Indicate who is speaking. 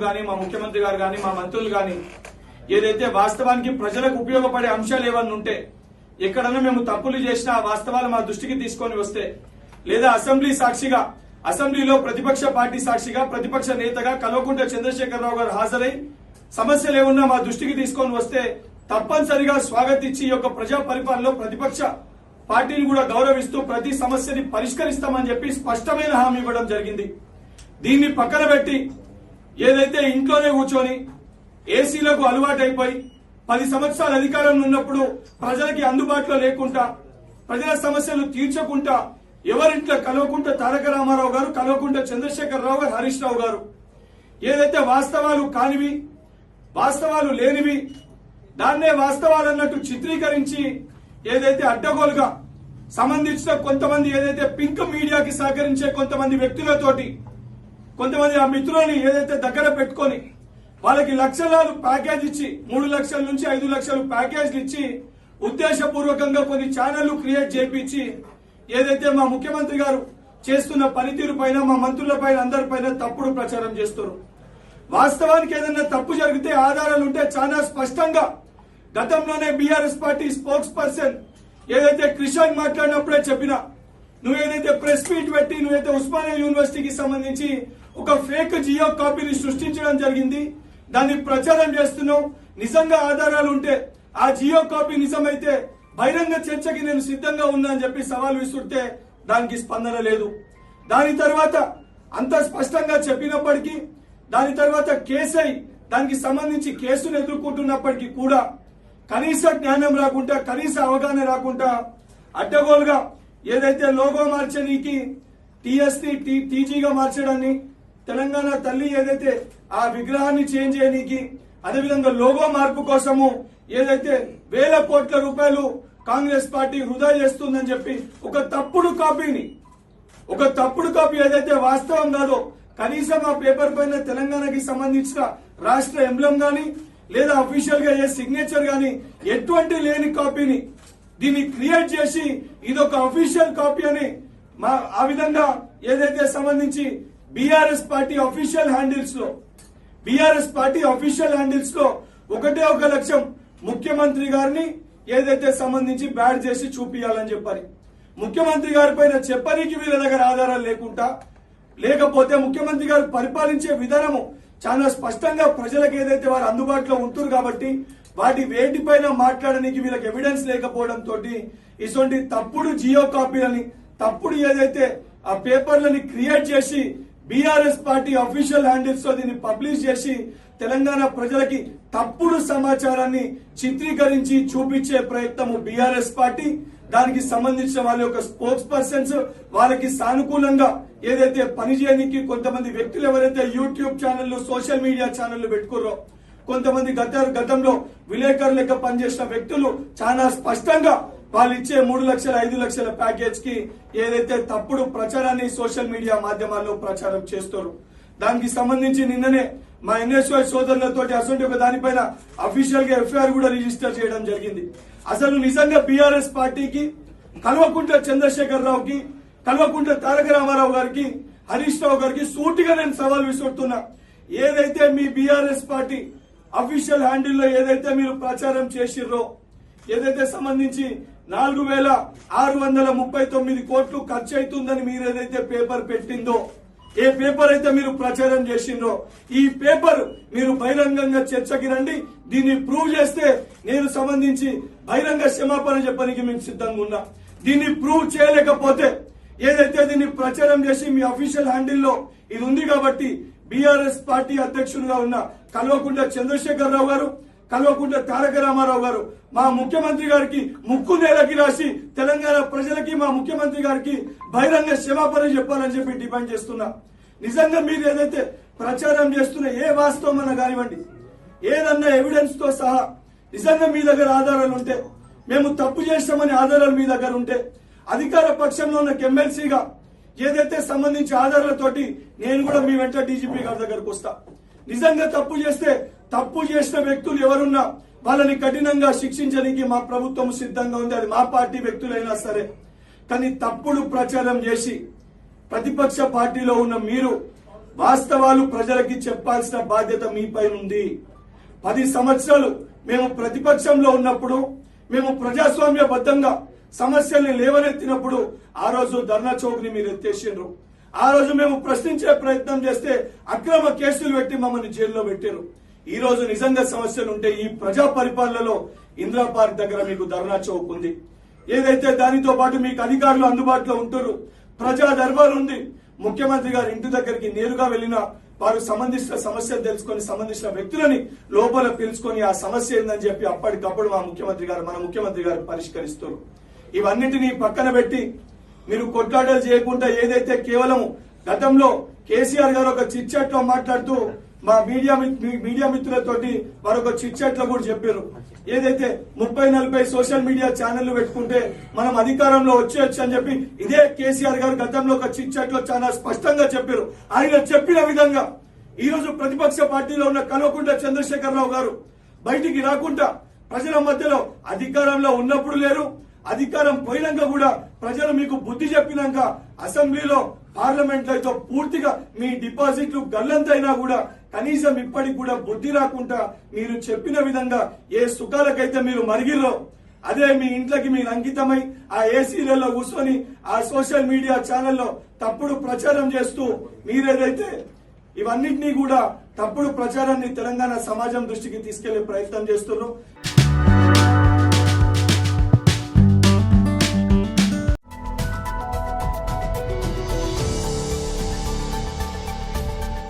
Speaker 1: గాని మా ముఖ్యమంత్రి గారు గాని మా మంత్రులు గాని ఏదైతే వాస్తవానికి ప్రజలకు ఉపయోగపడే అంశాలు ఏమన్నా ఉంటే ఎక్కడన్నా మేము తప్పులు చేసినా ఆ వాస్తవాలు మా దృష్టికి తీసుకొని వస్తే లేదా అసెంబ్లీ సాక్షిగా అసెంబ్లీలో ప్రతిపక్ష పార్టీ సాక్షిగా ప్రతిపక్ష నేతగా కల్వకుంట్ల చంద్రశేఖరరావు గారు హాజరై సమస్యలు ఏమన్నా మా దృష్టికి తీసుకొని వస్తే తప్పనిసరిగా స్వాగతించి ఈ యొక్క ప్రజా పరిపాలనలో ప్రతిపక్ష పార్టీని కూడా గౌరవిస్తూ ప్రతి సమస్యని పరిష్కరిస్తామని చెప్పి స్పష్టమైన హామీ ఇవ్వడం జరిగింది. దీన్ని పక్కన పెట్టి ఏదైతే ఇంట్లోనే కూర్చొని ఏసీలకు అలవాటైపోయి 10 సంవత్సరాల అధికారంలో ఉన్నప్పుడు ప్రజలకి అందుబాటులో లేకుండా ప్రజల సమస్యలు తీర్చకుండా ఎవరింట్లో కల్వకుంట్ల తారక రామారావు గారు, కల్వకుంట్ల చంద్రశేఖరరావు గారు, హరీష్ రావు గారు ఏదైతే వాస్తవాలు కానివి వాస్తవాలు లేనివి దాన్నే వాస్తవాలు అన్నట్టు చిత్రీకరించి ఏదైతే అడ్డగోలుగా సంబంధించిన కొంతమంది ఏదైతే పింక్ మీడియాకి సహకరించే కొంతమంది వ్యక్తులతోటి కొంతమంది ఆ మిత్రులని ఏదైతే దగ్గర పెట్టుకొని వాళ్ళకి లక్షలాలు ప్యాకేజ్ ఇచ్చి 3 లక్షల నుంచి 5 లక్షలు ప్యాకేజ్లు ఇచ్చి ఉద్దేశపూర్వకంగా కొన్ని ఛానళ్లు క్రియేట్ చేయించి ఏదైతే మా ముఖ్యమంత్రి గారు చేస్తున్న పనితీరు పైన మా మంత్రుల పైన అందరిపైన తప్పుడు ప్రచారం చేస్తారు. వాస్తవానికి ఏదైనా తప్పు జరిగితే ఆధారాలుంటే చాలా స్పష్టంగా గతంలోనే బీఆర్ఎస్ పార్టీ స్పోక్స్ పర్సన్ ఏదైతే క్రిషాన్ మాట్లాడినప్పుడే చెప్పినా నువ్వేదైతే ప్రెస్ మీట్ పెట్టి నువ్వైతే ఉస్మానియా యూనివర్సిటీకి సంబంధించి ఒక ఫేక్ జియో కాపీని సృష్టించడం జరిగింది, దాన్ని ప్రచారం చేస్తున్నావు, నిజంగా ఆధారాలు ఉంటే ఆ జియో కాపీ నిజమైతే బహిరంగ చర్చకి నేను సిద్ధంగా ఉన్నా అని చెప్పి సవాల్ విసుడితే దానికి స్పందన లేదు. దాని తర్వాత అంత స్పష్టంగా చెప్పినప్పటికీ దాని తర్వాత కేసై దానికి సంబంధించి కేసును ఎదుర్కొంటున్నప్పటికీ కూడా కనీస జ్ఞానం రాకుండా కనీస అవగాహన రాకుండా అడ్డగోలుగా ఏదైతే లోగో మార్చడానికి టీఎస్ని టీజీగా మార్చడాన్ని తెలంగాణ తల్లి ఏదైతే ఆ విగ్రహాన్ని చేంజ్ చేయడానికి అదేవిధంగా లోగో మార్పు కోసము ఏదైతే వేల కోట్ల రూపాయలు కాంగ్రెస్ పార్టీ వృధా చేస్తుందని చెప్పి ఒక తప్పుడు కాపీ ఏదైతే వాస్తవం కాదో కనీసం ఆ పేపర్ పైన తెలంగాణకి సంబంధించిన రాష్ట్ర ఎంబ్లం గాని లేదా అఫీషియల్ గా ఏ సిగ్నేచర్ గాని ఎటువంటి లేని కాపీని దీన్ని క్రియేట్ చేసి ఇదొక అఫీషియల్ కాపీ అని ఆ విధంగా ఏదైతే సంబంధించి బీఆర్ఎస్ పార్టీ అఫీషియల్ హ్యాండిల్స్ లో ఒకటే ఒక లక్ష్యం ముఖ్యమంత్రి గారిని ఏదైతే సంబంధించి బ్యాడ్ చేసి చూపియాలని చెప్పాలి. ముఖ్యమంత్రి గారి పైన చెప్పడానికి వీళ్ళ దగ్గర ఆధారాలు లేకపోతే ముఖ్యమంత్రి గారు పరిపాలించే విధానము చాలా స్పష్టంగా ప్రజలకు ఏదైతే వారు అందుబాటులో ఉంటున్నారు కాబట్టి వాటి వేటిపైన మాట్లాడడానికి వీళ్ళకి ఎవిడెన్స్ లేకపోవడంతో ఇటువంటి తప్పుడు జియో కాపీలని తప్పుడు ఏదైతే ఆ పేపర్లని క్రియేట్ చేసి బీఆర్ఎస్ పార్టీ అఫీషియల్ హ్యాండిల్స్ తో దీన్ని పబ్లిష్ చేసి తెలంగాణ ప్రజలకి తప్పుడు సమాచారాన్ని చిత్రీకరించి చూపించే ప్రయత్నము బీఆర్ఎస్ పార్టీ దానికి సంబంధించిన వాళ్ళ యొక్క స్పోక్స్ పర్సన్స్ వాళ్ళకి సానుకూలంగా ఏదైతే పనిచేయడానికి కొంతమంది వ్యక్తులు ఎవరైతే యూట్యూబ్ ఛానళ్లు సోషల్ మీడియా ఛానళ్లు పెట్టుకుర్రో కొంతమంది గతంలో విలేకరులు లెక్క పనిచేసిన వ్యక్తులు చాలా స్పష్టంగా వాళ్ళు ఇచ్చే 3 లక్షల 5 లక్షల ప్యాకేజ్ కి ఏదైతే తప్పుడు ప్రచారాన్ని సోషల్ మీడియా మాధ్యమాల్లో ప్రచారం చేస్తారు. దానికి సంబంధించి నిన్ననే మా ఎన్ఎస్వై సోదరులతో అసలు ఒక దానిపైన అఫీషియల్ గా ఎఫ్ఐఆర్ కూడా రిజిస్టర్ చేయడం జరిగింది. అసలు నిజంగా బీఆర్ఎస్ పార్టీకి కల్వకుంట్ల చంద్రశేఖరరావుకి కల్వకుంట్ల తారక రామారావు గారికి హరీష్ రావు గారికి సూటిగా నేను సవాల్ విసురుతున్నా. ఏదైతే మీ బీఆర్ఎస్ పార్టీ అఫీషియల్ హ్యాండిల్లో ఏదైతే మీరు ప్రచారం చేసిర్రో ఏదైతే సంబంధించి 4,639 కోట్లు ఖర్చు అవుతుందని మీరు ఏదైతే పేపర్ పెట్టిందో ఏ పేపర్ అయితే మీరు ప్రచారం చేసిండ్రో ఈ పేపర్ మీరు బహిరంగంగా చర్చకి రండి, దీన్ని ప్రూవ్ చేస్తే నేను సంబంధించి బహిరంగ క్షమాపణ చెప్పడానికి మేము సిద్ధంగా ఉన్నా. దీన్ని ప్రూవ్ చేయలేకపోతే ఏదైతే దీన్ని ప్రచారం చేసి మీ అఫీషియల్ హ్యాండిల్లో ఇది ఉంది కాబట్టి బీఆర్ఎస్ పార్టీ అధ్యక్షులుగా ఉన్న కల్వకుంట్ల చంద్రశేఖరరావు గారు కల్వకుంట్ల తారక రామారావు గారు మా ముఖ్యమంత్రి గారికి ముక్కు నేలకి రాసి తెలంగాణ ప్రజలకి మా ముఖ్యమంత్రి గారికి బహిరంగ క్షమాపణ చెప్పాలని చెప్పి డిమాండ్ చేస్తున్నా. నిజంగా మీరు ఏదైతే ప్రచారం చేస్తున్న ఏ వాస్తవం అన్నా కానివ్వండి ఏదన్నా ఎవిడెన్స్ తో సహా నిజంగా మీ దగ్గర ఆధారాలు ఉంటే మేము తప్పు చేస్తామని ఆధారాలు మీ దగ్గర ఉంటే అధికార పక్షంలో ఉన్న ఎమ్మెల్సీగా ఏదైతే సంబంధించి ఆధారాలతోటి నేను కూడా మీ వెంట డీజీపీ గారి దగ్గరకు వస్తా. నిజంగా తప్పు చేస్తే తప్పు చేసిన వ్యక్తులు ఎవరున్నా వాళ్ళని కఠినంగా శిక్షించడానికి మా ప్రభుత్వం సిద్ధంగా ఉంది, అది మా పార్టీ వ్యక్తులైనా సరే. కానీ తప్పుడు ప్రచారం చేసి ప్రతిపక్ష పార్టీలో ఉన్న మీరు వాస్తవాలు ప్రజలకి చెప్పాల్సిన బాధ్యత మీపై ఉంది. 10 సంవత్సరాలు మేము ప్రతిపక్షంలో ఉన్నప్పుడు, మేము ప్రజాస్వామ్యబద్ధంగా సమస్యల్ని లేవనెత్తినప్పుడు ఆ రోజు ధర్నా చౌక్ ని మీరు ఎత్తేసిండ్రు. ఆ రోజు మేము ప్రశ్నించే ప్రయత్నం చేస్తే అక్రమ కేసులు పెట్టి మమ్మల్ని జైల్లో పెట్టారు. ఈ రోజు నిజంగా సమస్యలు ఉంటే ఈ ప్రజా పరిపాలనలో ఇందిరా పార్క్ దగ్గర మీకు ధర్నా చౌక్ ఉంది. ఏదైతే దానితో పాటు మీకు అధికారులు అందుబాటులో ఉంటారు. ప్రజా దర్బార్ ఉంది. ముఖ్యమంత్రి గారి ఇంటి దగ్గరికి నేరుగా వెళ్లిన వారు సంబంధించిన సమస్యలు తెలుసుకొని సంబంధించిన వ్యక్తులని లోపల పిలుచుకొని ఆ సమస్య ఏందని చెప్పి అప్పటికప్పుడు మన ముఖ్యమంత్రి గారు పరిష్కరిస్తారు. ఇవన్నింటినీ పక్కన పెట్టి మీరు కొట్లాటలు చేయకుండా ఏదైతే కేవలం గతంలో కేసీఆర్ గారు ఒక చిట్ చాట్ లో మాట్లాడుతూ మా మీడియా మిత్రులతోటి వారు ఒక చిట్ చాట్ లో కూడా చెప్పారు. ఏదైతే 30-40 సోషల్ మీడియా ఛానళ్లు పెట్టుకుంటే మనం అధికారంలో వచ్చేయచ్చు అని చెప్పి ఇదే కేసీఆర్ గారు గతంలో ఒక చిట్ చాట్ లో చాలా స్పష్టంగా చెప్పారు. ఆయన చెప్పిన విధంగా ఈ రోజు ప్రతిపక్ష పార్టీలో ఉన్న కల్వకుంట్ల చంద్రశేఖరరావు గారు బయటికి రాకుండా ప్రజల మధ్యలో అధికారంలో ఉన్నప్పుడు లేరు, అధికారం పోయినాక కూడా ప్రజలు మీకు బుద్ధి చెప్పినాక అసెంబ్లీలో పార్లమెంట్ లో అయితే పూర్తిగా మీ డిపాజిట్లు గల్లంతైనా కూడా కనీసం ఇప్పటికి కూడా బుద్ధి రాకుండా మీరు చెప్పిన విధంగా ఏ సుఖాలకైతే మీరు మరిగిర్రో అదే మీ ఇంట్లోకి మీరు అంకితమై ఆ ఏసీలలో కూర్చొని ఆ సోషల్ మీడియా ఛానల్లో తప్పుడు ప్రచారం చేస్తూ మీరేదైతే ఇవన్నింటినీ కూడా తప్పుడు ప్రచారాన్ని తెలంగాణ సమాజం దృష్టికి తీసుకెళ్లే ప్రయత్నం చేస్తున్నారు.